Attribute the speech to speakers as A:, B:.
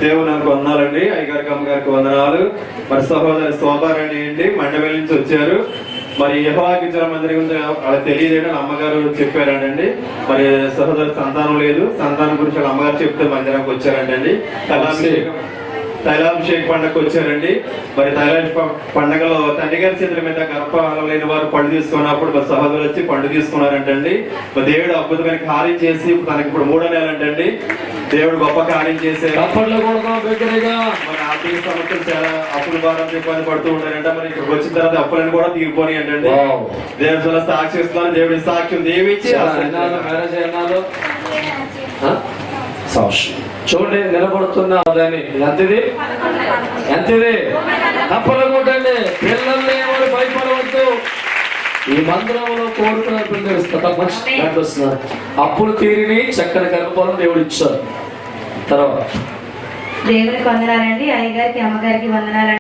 A: దేవునికి వందనాలండి. అయ్యగారికి అమ్మగారికి వందనాలు. మరి సహోదరి శోభారాణి అండి మండపల్లి నుంచి వచ్చారు. మరి యెహోవా గిరిజన మందిరం గురించి వాళ్ళకి తెలియదు, అమ్మగారు చెప్పారంటండి. మరి సహోదరి సంతానం లేదు, సంతానం గురించి వాళ్ళ అమ్మగారు చెప్తే మందిరానికి వచ్చారంటండి. తైలాభిషేక పండుగకు వచ్చారండి. మరి తైలాభిషేక పండుగలో తండ్రి గారి చేతుల మీద గర్భఫలం లేని వారు పండు తీసుకున్నప్పుడు మరి సహోదరులు వచ్చి పండు తీసుకున్నారంటండి. మరి దేవుడు అద్భుతమైన కార్యం చేసి తనకి ఇప్పుడు 3వ నెల అంటండి. దేవుడు గొప్ప కార్యం చేశారు. మరి ఆర్థిక సమస్యలు చాలా అప్పుల భారం ఇబ్బంది పడుతూ ఉంటారంట. మరి ఇక్కడికి వచ్చిన తర్వాత అప్పులను కూడా తీరిపోయి అంటండి. దేవుడు సాక్షి ఇస్తున్నాను. దేవుడి సాక్ష్యం దేవించి
B: చూడండి నిలబడుతున్న ఎంతది తప్పలు కొట్టండి. పిల్లల్ని ఎవరు భయపడవద్దు. ఈ మందిరంలో కోరుకున్న పిల్లలు అప్పులు తీరిని చక్కని గర్భఫలం దేవుడు ఇచ్చారు. తర్వాత
C: దేవునికి వందనాలండి. అయ్యగారికి అమ్మగారికి వందనాలండి.